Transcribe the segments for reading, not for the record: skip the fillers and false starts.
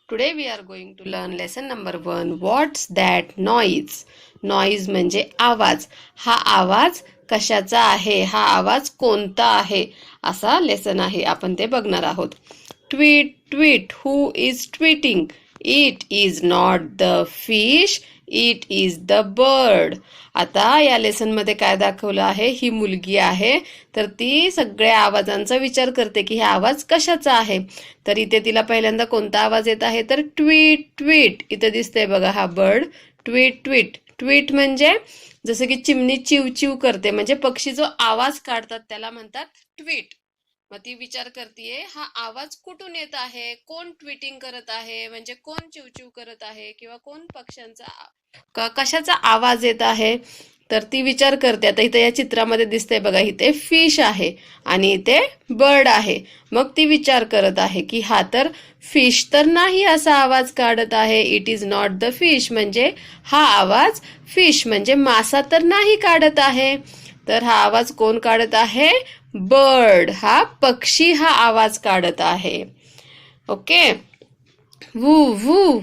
Today we are going to learn lesson number 1. What's that noise? Noise म्हणजे आवाज. हा आवाज कशाचा आहे? हा आवाज कोणता आहे? असा लेसन आहे. आपण ते बघणार आहोत. Tweet, tweet. Who is tweeting? It is not the fish. It is the bird. आता या लेसन मध्ये काय दाखवलं आहे? ही मुलगी आहे तर ती सगळ्या आवाजांचा विचार करते की हा आवाज कशाचा आहे. तर इथे तिला पहिल्यांदा कोणता आवाज येत आहे तर ट्वीट ट्वीट. इथे दिसतंय बघा हा बर्ड. Tweet tweet. ट्वीट म्हणजे जसं की चिमणी चिव करते म्हणजे पक्षी जो आवाज काढतात त्याला म्हणतात ट्वीट. मग ती विचार करते हा आवाज कुठून येत आहे, कोण ट्विटिंग करत आहे म्हणजे कोण चिवचिव करत आहे किंवा कोण पक्ष्यांचा कशाचा आवाज येत आहे. तर ती विचार करते. आता इथे या चित्रामध्ये दिसतंय बघा इथे फिश आहे आणि इथे बर्ड आहे. मग ती विचार करत आहे की हा तर फिश तर नाही असा आवाज काढत आहे. It is not the fish म्हणजे हा आवाज फिश म्हणजे मासा तर नाही काढत आहे. तर हा आवाज कोण काढत आहे? बर्ड हा पक्षी हा आवाज काढत आहे. ओके. वू वू.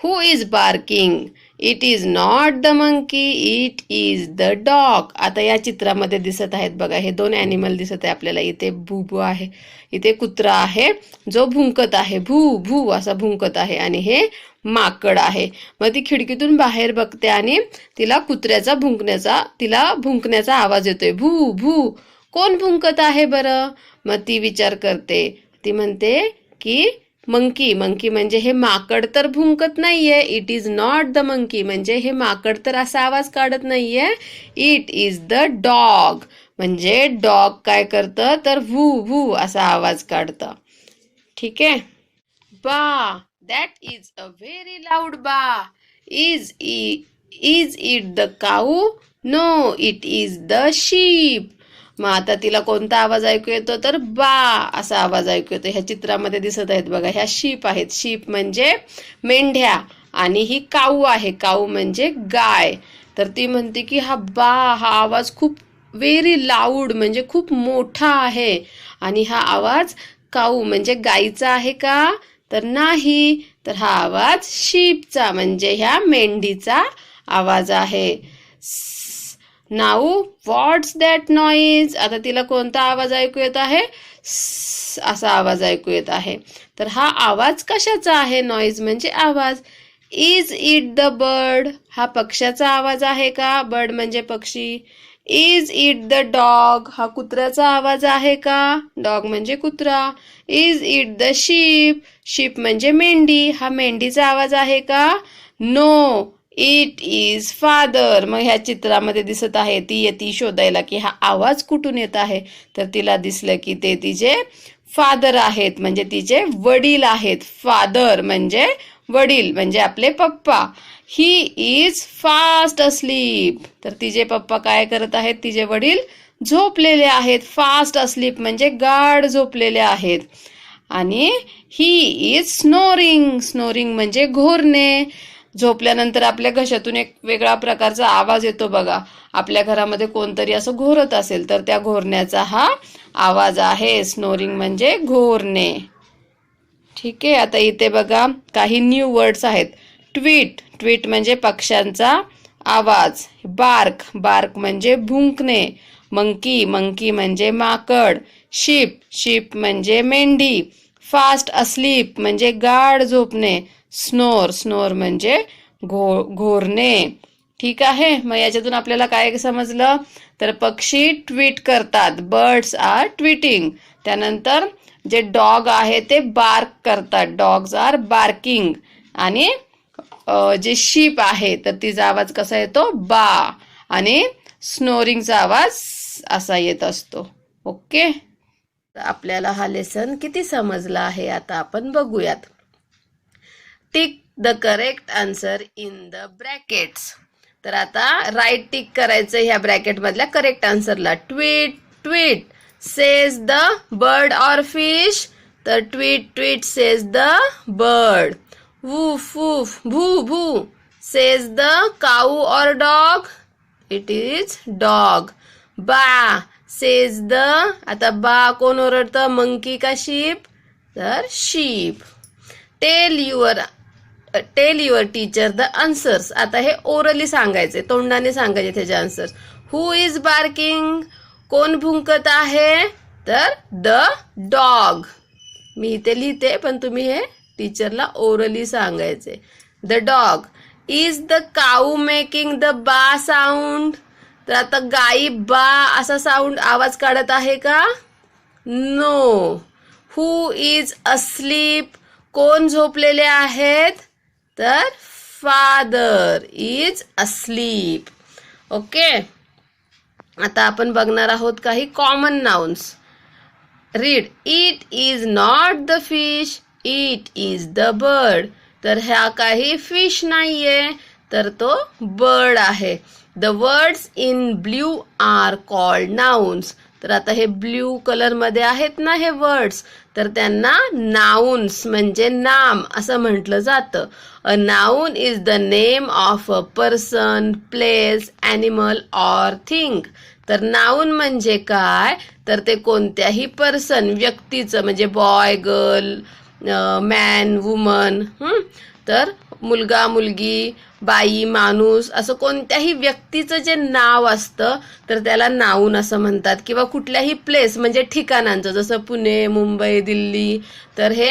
Who is barking? It is not the monkey. It is the dog. आता या चित्रामध्ये दिसत आहेत बघा हे दोन ॲनिमल दिसत आहे आपल्याला. इथे भूभू आहे, इथे कुत्रा आहे जो भुंकत आहे. भू भू असा भुंकत आहे आणि हे माकड आहे. मग ती खिडकीतून बाहेर बघते आणि तिला भुंकण्याचा आवाज येतोय. भू भू. कोण भुंकत आहे बरं? मग ती विचार करते. ती म्हणते की मंकी. मंकी म्हणजे हे माकड तर भुंकत नाहीये. It is not the monkey म्हणजे हे माकड तर असा आवाज काढत नाहीये. इट इज द डॉग म्हणजे डॉग काय करतं तर भू भू असा आवाज काढतं. ठीक आहे. Baa. That is a very loud baa. Is it the cow? No, it is the sheep. मग आता तिला कोणता आवाज ऐकू येतो तर बा असा आवाज ऐकू येतो. ह्या चित्रामध्ये दिसत आहेत बघा ह्या शीप आहेत. शीप म्हणजे मेंढ्या आणि ही काऊ आहे. काऊ म्हणजे गाय. तर ती म्हणते की हा आवाज खूप व्हेरी लाऊड म्हणजे खूप मोठा आहे. आणि हा आवाज काऊ म्हणजे गाईचा आहे का तर नाही. तर हा आवाज शीपचा म्हणजे ह्या मेंढीचा आवाज आहे. Now what's that noise? आता तिला कोणता आवाज ऐकू येत आहे? असा आवाज ऐकू येत आहे. तर हा आवाज कशाचा आहे? नॉईज म्हणजे आवाज. Is it the bird? हा पक्ष्याचा आवाज आहे का? बर्ड म्हणजे पक्षी. Is it the dog? हा कुत्र्याचा आवाज आहे का? डॉग म्हणजे कुत्रा. Is it the sheep? Sheep म्हणजे मेंढी. हा मेंढीचा आवाज आहे का? No, it is father. मग ह्या चित्रामध्ये दिसत आहे ती येते शोधायला की हा आवाज कुठून येत आहे. तर तिला दिसलं की ते तिचे फादर आहेत म्हणजे तिचे वडील आहेत. फादर म्हणजे वडील म्हणजे आपले पप्पा. He is fast asleep. तर तिचे पप्पा काय करत आहेत? तिचे वडील झोपलेले आहेत. फास्ट अस्लीप म्हणजे गाढ झोपलेले आहेत. आणि ही इज स्नोरिंग. स्नोरिंग म्हणजे घोरणे. झोपल्यानंतर आपल्या घशातून एक वेगळा प्रकारचा आवाज येतो बघा. आपल्या घरामध्ये कोणतरी असं घोरत असेल तर त्या घोरण्याचा हा आवाज आहे. स्नोरिंग म्हणजे घोरणे. ठीक आहे. आता इथे बघा काही न्यू वर्ड्स आहेत. ट्वीट. ट्वीट म्हणजे पक्ष्यांचा आवाज. बार्क. बार्क म्हणजे भुंकणे. मंकी. मंकी म्हणजे माकड. शीप. शीप म्हणजे मेंढी. फास्ट अस्लीप म्हणजे गाढ झोपणे. स्नोर. स्नोर म्हणजे घोरणे. ठीक आहे. मग याच्यातून आपल्याला काय समजलं तर पक्षी ट्वीट करतात. Birds are tweeting. त्यानंतर जे डॉग आहे ते बार्क करतात. Dogs are barking. आणि जे शीप आहे तर तिचा आवाज कसा येतो? बा. आणि स्नोरिंगचा आवाज असा येत असतो. ओके. आपल्याला हा लेसन किती समजला आहे आता आपण बघूयात. Tick the correct answer in the brackets. तर आता राईट टिक करायचं ह्या ब्रॅकेट मधल्या करेक्ट आन्सरला. Tweet tweet says the bird or fish. तर tweet tweet says the bird. Woof woof. भू भू says the cow or dog. It is dog. Baa says the. आता बा कोण ओरडतं? मंकी का शीप? तर sheep. Tell your teacher the answers. आता हे ओरली सांगायचे, तोंडाने सांगायचे त्याचे आन्सर्स. हु इज बार्किंग, कोण भुंकत आहे, तर द डॉग. मी इथे लिहिते पण तुम्ही हे टीचरला ओरली सांगायचे. The dog. Is the cow making the बा साऊंड, तर आता गाई बा असा साऊंड आवाज काढत आहे का, नो. हु इज अस्लीप, कोण झोपलेले आहेत, तर फादर इज अस्लीप. ओके, आता आपण बघणार आहोत काही common nouns. Read. It is not the fish, it is the bird. तर ह्या काही फिश नाहीये, तर तो बर्ड आहे. The words in blue are called nouns. तर आता हे ब्ल्यू कलर मध्ये आहेत ना हे वर्ड्स, तर त्यांना नाउन्स म्हणजे नाम असं म्हटलं जातं. A noun is the name of a person, place, animal or thing. तर नाउन म्हणजे काय, तर ते कोणत्याही पर्सन, व्यक्तीचं म्हणजे बॉय, गर्ल, मॅन, वुमन, तर मुलगा, मुलगी, बाई, माणूस, असं कोणत्याही व्यक्तीचं जे नाव असतं तर त्याला नाउन असं म्हणतात. किंवा कुठल्याही प्लेस म्हणजे ठिकाणांचं, जसं पुणे, मुंबई, दिल्ली, तर हे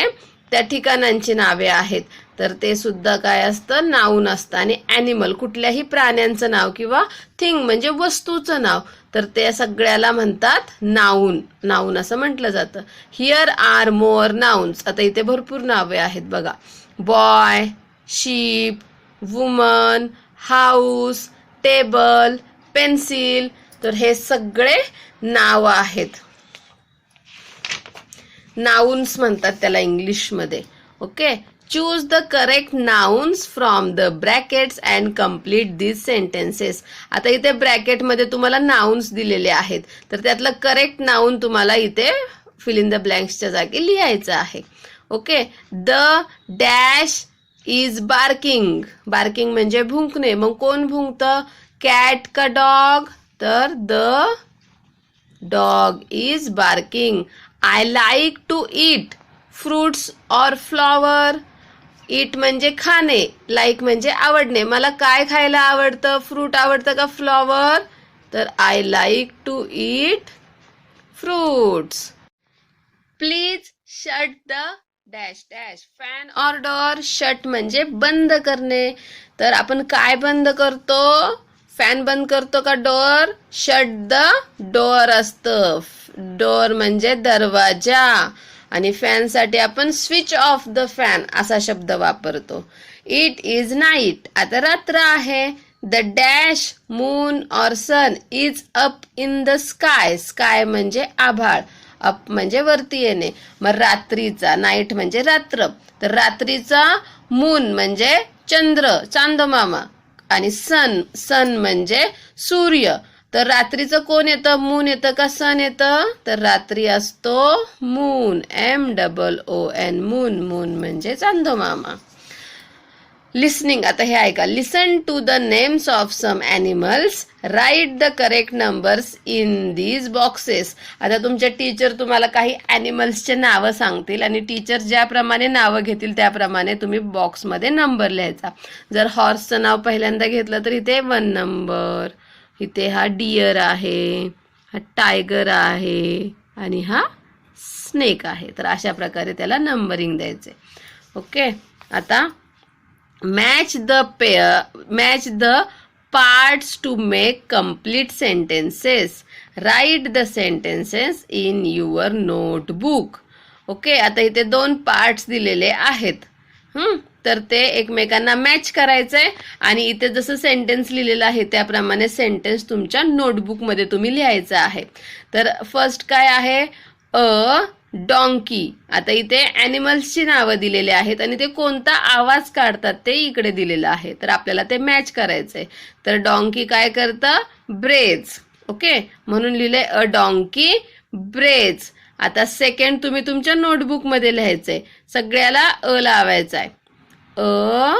त्या ठिकाणांची नावे आहेत, तर ते सुद्धा काय असतं, नाउन असतं. आणि ॲनिमल कुठल्याही प्राण्यांचं नाव किंवा थिंग म्हणजे वस्तूचं नाव, तर ते सगळ्याला म्हणतात नाउन. नाउन असं म्हटलं जातं. Here are more nouns. आता इथे भरपूर नावे आहेत बघा. Boy, ship, woman, house, table, pencil. तर हे सगळे नाव आहेत, नाउन्स म्हणतात त्याला इंग्लिशमध्ये. Okay, choose the correct nouns from the brackets and complete this sentences. आता इथे ब्रॅकेटमध्ये तुम्हाला नाउन्स दिलेले आहेत, तर त्यातलं करेक्ट नाउन तुम्हाला इथे फिल इन द ब्लँक्सच्या जागी लिहायचं आहे. Okay, the dash is barking. Barking म्हणजे भुंकणे. मग कोण भुंकतं, कॅट का डॉग, तर the dog is barking. I like to eat fruits or flower. Eat म्हणजे खाणे, लाईक म्हणजे आवडणे. मला काय खायला आवडतं, फ्रूट आवडतं का फ्लॉवर, तर I like to eat fruits. Please shut the dash dash fan or door. Shut म्हणजे बंद करणे. तर आपण काय बंद करतो, फॅन बंद करतो का डोअर, शट द डोअर असतं. डोअर म्हणजे दरवाजा. आणि फॅनसाठी आपण स्विच ऑफ द फॅन असा शब्द वापरतो. It is night. आता रात्र आहे. The dash moon or sun is up in the sky. Sky म्हणजे आभाळ, अप म्हणजे वरती येणे. मग रात्रीचा, नाईट म्हणजे रात्र, तर रात्रीचा मून म्हणजे चंद्र, चांदमामा. आणि सन, सन म्हणजे सूर्य. तर रात्रीचं कोण येतं, मून येतं का सन येतं, तर रात्री असतो मून, MOON, मून. मून म्हणजे चांदमामा. लिसनिंग. आता हे ऐका. Listen to the names of some animals, write the correct numbers in these boxes. आता तुमचे टीचर तुम्हाला काही ॲनिमल्सचे नावं सांगतील आणि टीचर ज्याप्रमाणे नावं घेतील त्याप्रमाणे तुम्ही बॉक्समध्ये नंबर लिहायचा. जर हॉर्सचं नाव पहिल्यांदा घेतलं तर इथे 1 नंबर, इथे हा डिअर आहे, हा टायगर आहे आणि हा स्नेक आहे. तर अशा प्रकारे त्याला नंबरिंग द्यायचे. ओके, आता match the parts to make complete sentences. Write the sentences in your notebook. Okay, आता इथे 2 पार्ट्स दिलेले आहेत. तर ते एकमेकांना मॅच करायचंय आणि इथे जसं सेंटेन्स लिहिलेलं आहे त्याप्रमाणे सेंटेन्स तुमच्या नोटबुकमध्ये तुम्ही लिहायचं आहे. तर फर्स्ट काय आहे, अ डॉंकी. आता इथे ॲनिमल्सची नावं दिलेली आहेत आणि ते कोणता आवाज काढतात ते इकडे दिलेलं आहे, तर आपल्याला ते मॅच करायचंय. तर डॉंकी काय करतं, ब्रेज. ओके, म्हणून लिहिलंय अ डॉंकी ब्रेज. आता सेकंड तुम्ही तुमच्या नोटबुकमध्ये लिहायचंय, सगळ्याला अ लावायचा आहे. A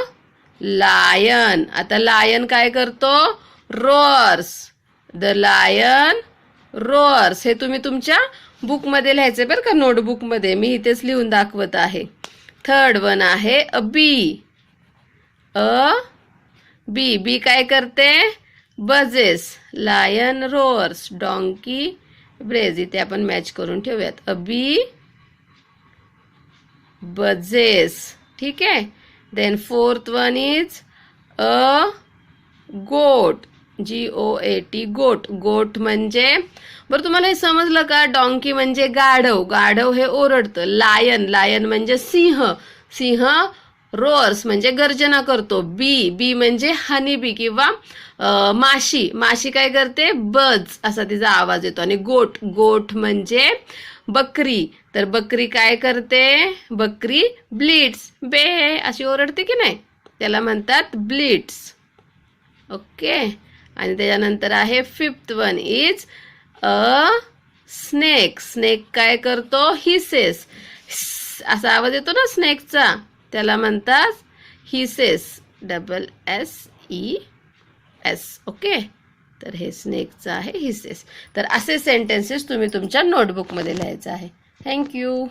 lion. आता लायन काय करतो, रोअर्स. The lion roars. हे तुम्ही तुमच्या बुकमध्ये लिहायचे बरं का, नोटबुकमध्ये. मी इथेच लिहून दाखवत आहे. थर्ड वन आहे अ बी. अ बी. बी काय करते? Buzzes. Lion roars. Donkey brays. इथे आपण मॅच करून ठेवूयात. अ बी बजेस. ठीक आहे. Then fourth one is a goat. GOAT. गोट. गोट म्हणजे बरं तुम्हाला हे समजलं का? डॉंकी म्हणजे गाढव. गाढव हे ओरडतं. लायन. लायन म्हणजे सिंह. सिंह रोअर्स म्हणजे गर्जना करतो. बी. बी म्हणजे हनी बी किंवा माशी. माशी काय करते? बज असा तिचा आवाज येतो. आणि गोट. गोट म्हणजे बकरी. तर बकरी काय करते? बकरी ब्लिट्स. बे अशी ओरडते की नाही, त्याला म्हणतात ब्लिट्स. ओके. आणि त्याच्यानंतर आहे fifth one is a snake. Snake काय करतो? हिसेस. असा आवाज येतो ना स्नेकचा, त्याला म्हणतात हिसेस. SSES. ओके. तर हे स्नेकचं आहे हिसेस. तर असे सेंटेन्सेस तुम्ही तुमच्या नोटबुकमध्ये लिहायचं आहे. थँक्यू.